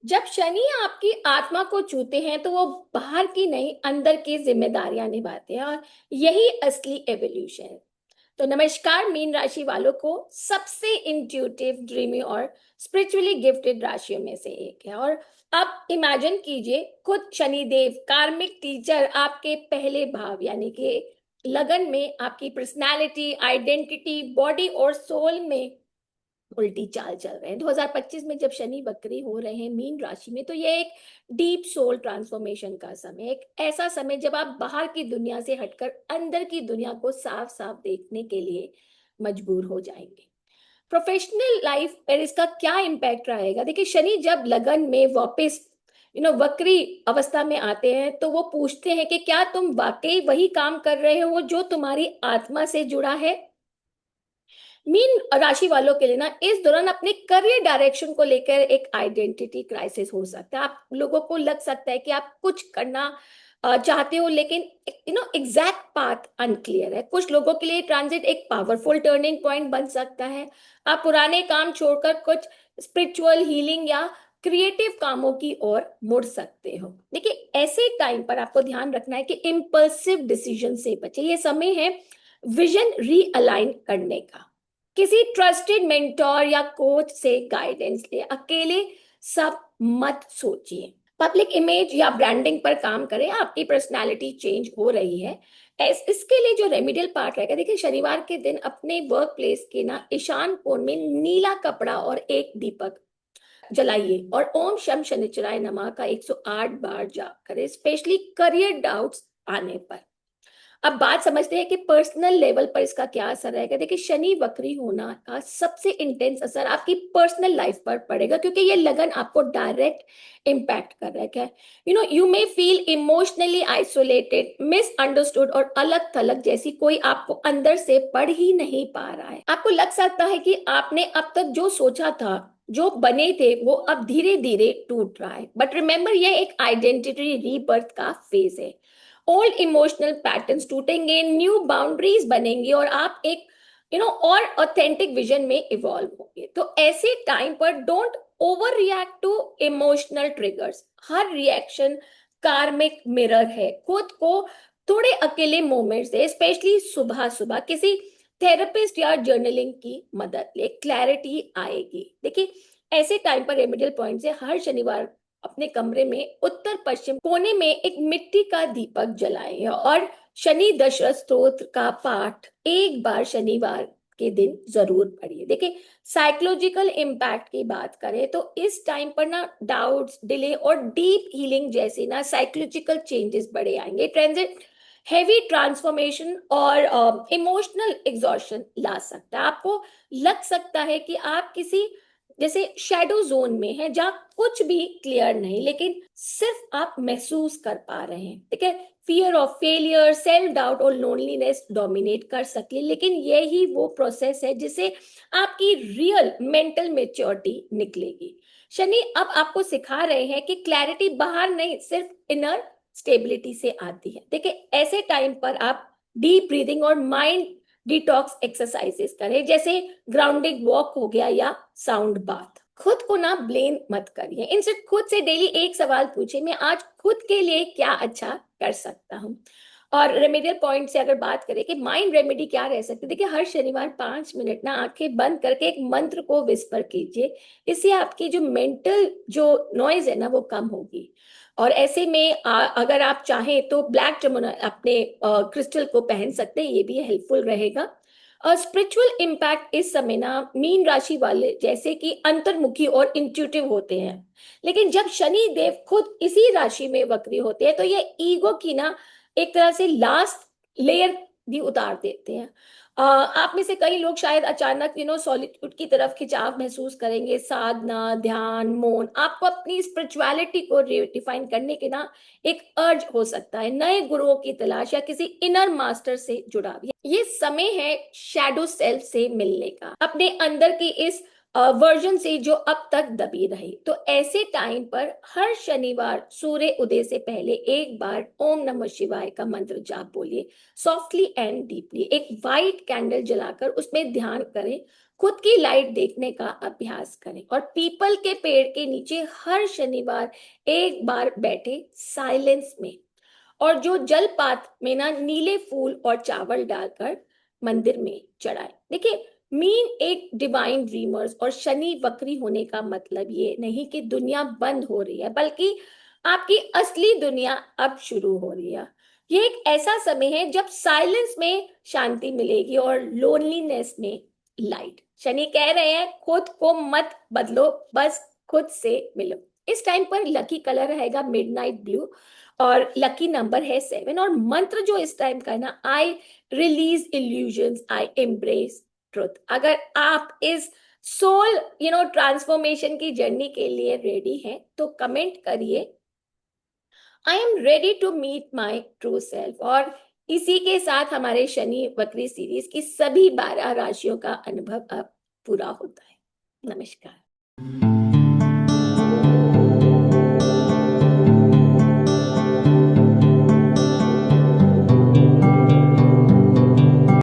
जब शनि आपकी आत्मा को छूते हैं तो वो बाहर की नहीं अंदर की जिम्मेदारियां निभाते हैं, और यही असली एवोल्यूशन है। तो नमस्कार मीन राशि वालों को, सबसे इंट्यूटिव, ड्रीमी और स्पिरिचुअली गिफ्टेड राशियों में से एक है। और अब इमेजिन कीजिए, खुद शनिदेव कार्मिक टीचर आपके पहले भाव यानी कि लगन में आपकी पर्सनालिटी, आइडेंटिटी, बॉडी और सोल में उल्टी चाल चल रहे हैं। 2025 में जब शनि वक्री हो रहे हैं मीन राशि में, तो ये एक डीप सोल ट्रांसफॉर्मेशन का समय, एक ऐसा समय जब आप बाहर की दुनिया से हटकर अंदर की दुनिया को साफ साफ देखने के लिए मजबूर हो जाएंगे। प्रोफेशनल लाइफ पर इसका क्या इम्पैक्ट रहेगा? देखिए, शनि जब लगन में वापस वक्री अवस्था में आते हैं तो वो पूछते हैं कि क्या तुम वाकई वही काम कर रहे हो जो तुम्हारी आत्मा से जुड़ा है। मीन राशि वालों के लिए ना इस दौरान अपने करियर डायरेक्शन को लेकर एक आइडेंटिटी क्राइसिस हो सकता है। आप लोगों को लग सकता है कि आप कुछ करना चाहते हो, लेकिन एग्जैक्ट पाथ अनक्लियर है। कुछ लोगों के लिए ट्रांजिट एक पावरफुल टर्निंग पॉइंट बन सकता है। आप पुराने काम छोड़कर कुछ स्पिरिचुअल हीलिंग या क्रिएटिव कामों की ओर मुड़ सकते हो। देखिए, ऐसे टाइम पर आपको ध्यान रखना है कि इम्पल्सिव डिसीजन से बचे। ये समय है विजन रीअलाइन करने का। किसी ट्रस्टेड मेंटोर या कोच से गाइडेंस ले, अकेले सब मत सोचिए। पब्लिक इमेज या ब्रांडिंग पर काम करें, आपकी पर्सनालिटी चेंज हो रही है। इसके लिए जो रेमिडियल पार्ट रहेगा, देखिए शनिवार के दिन अपने वर्क प्लेस के ना ईशान कोण में नीला कपड़ा और एक दीपक जलाइए और ओम शम शनिचराय नमः का 108 बार जाप करें, स्पेशली करियर डाउट्स आने पर। अब बात समझते हैं कि पर्सनल लेवल पर इसका क्या असर रहेगा। देखिए, शनि वक्री होना का सबसे इंटेंस असर आपकी पर्सनल लाइफ पर पड़ेगा, क्योंकि ये लगन आपको डायरेक्ट इम्पैक्ट कर रहा है। You may feel emotionally isolated, misunderstood और अलग थलग, जैसी कोई आपको अंदर से पढ़ ही नहीं पा रहा है। आपको लग सकता है कि आपने अब तक जो सोचा था, जो बने थे, वो अब धीरे धीरे टूट रहा है। बट रिमेंबर, ये एक आइडेंटिटी रीबर्थ का फेज है। ओल्ड इमोशनल पैटर्न्स टूटेंगे, न्यू बाउंड्रीज बनेंगी और आप एक और ऑथेंटिक विजन में इवॉल्व होंगे। तो ऐसे टाइम पर don't over react to emotional triggers. हर रिएक्शन कार्मिक मिरर है। खुद को थोड़े अकेले मोमेंट्स दे, स्पेशली सुबह सुबह किसी थेरेपिस्ट या जर्नलिंग की मदद ले, क्लैरिटी आएगी। देखिए, ऐसे टाइम पर रेमेडियल पॉइंट से हर शनिवार अपने कमरे में उत्तर पश्चिम कोने में एक मिट्टी का दीपक जलाएं और शनि दशरथ स्तोत्र का पाठ एक बार शनिवार के दिन जरूर पढ़िए। देखिए, साइकोलॉजिकल इम्पैक्ट की बात करें तो इस टाइम पर ना डाउट्स, डिले और डीप हीलिंग जैसे ना साइकोलॉजिकल चेंजेस बड़े आएंगे। ट्रांजिट हैवी ट्रांसफॉर्मेशन और इमोशनल एग्जॉशन ला सकता है। आपको लग सकता है कि आप किसी जैसे शैडो जोन में है, जहां कुछ भी क्लियर नहीं, लेकिन सिर्फ आप महसूस कर पा रहे हैं। ठीक है, fear of failure, self doubt और लोनलीनेस डोमिनेट कर सकती, लेकिन यही वो प्रोसेस है जिसे आपकी रियल मेंटल मेच्योरिटी निकलेगी। शनि अब आपको सिखा रहे हैं कि क्लैरिटी बाहर नहीं, सिर्फ इनर स्टेबिलिटी से आती है। देखिए, ऐसे टाइम पर आप डीप ब्रीदिंग और माइंड डिटॉक्स एक्सरसाइजेस करें, जैसे ग्राउंडिंग वॉक हो गया या साउंड बाथ। खुद को ना ब्लेम मत करिए, इनसे खुद से डेली एक सवाल पूछिए, मैं आज खुद के लिए क्या अच्छा कर सकता हूँ। और रेमेडियल पॉइंट से अगर बात करें कि माइंड रेमेडी क्या रह सकती है, देखिए हर शनिवार 5 मिनट ना आंखें बंद करके एक मंत्र को विस्पर कीजिए। इससे आपकी जो मेंटल जो नॉइज है ना, वो कम होगी। और ऐसे में अगर आप चाहें तो ब्लैक जमुना अपने क्रिस्टल को पहन सकते हैं, ये भी हेल्पफुल रहेगा। और स्पिरिचुअल इम्पैक्ट इस समय ना मीन राशि वाले जैसे कि अंतर्मुखी और इंट्यूटिव होते हैं, लेकिन जब शनि देव खुद इसी राशि में वक्री होते हैं तो ये ईगो की ना एक तरह से लास्ट लेयर भी उतार देते हैं। आप में से कई लोग शायद अचानक सॉलिट्यूड की तरफ खिंचाव महसूस करेंगे। साधना, ध्यान, मौन आपको अपनी स्पिरिचुअलिटी को रिडिफाइन करने के ना एक अर्ज हो सकता है। नए गुरुओं की तलाश या किसी इनर मास्टर से जुड़ाव, ये समय है शैडो सेल्फ से मिलने का, अपने अंदर की इस वर्जन से जो अब तक दबी रही। तो ऐसे टाइम पर हर शनिवार सूर्य उदय से पहले एक बार ओम नमः शिवाय का मंत्र जाप बोलिए, सॉफ्टली एंड डीपली। एक वाइट कैंडल जलाकर उसमें ध्यान करें, खुद की लाइट देखने का अभ्यास करें और पीपल के पेड़ के नीचे हर शनिवार एक बार बैठे साइलेंस में, और जो जलपात में ना नीले फूल और चावल डालकर मंदिर में चढ़ाए। देखिए, मीन एक डिवाइन ड्रीमर्स और शनि वक्री होने का मतलब ये नहीं कि दुनिया बंद हो रही है, बल्कि आपकी असली दुनिया अब शुरू हो रही है। ये एक ऐसा समय है जब साइलेंस में शांति मिलेगी और लोनलीनेस में लाइट। शनि कह रहे हैं खुद को मत बदलो, बस खुद से मिलो। इस टाइम पर लकी कलर रहेगा मिडनाइट ब्लू और लकी नंबर है 7। और मंत्र जो इस टाइम का है ना, I release illusions, I embrace truth. अगर आप इस सोल ट्रांसफॉर्मेशन की जर्नी के लिए रेडी हैं तो कमेंट करिए, I am ready to meet my true self. और इसी के साथ हमारे शनि वक्री सीरीज की सभी 12 राशियों का अनुभव अब पूरा होता है। नमस्कार।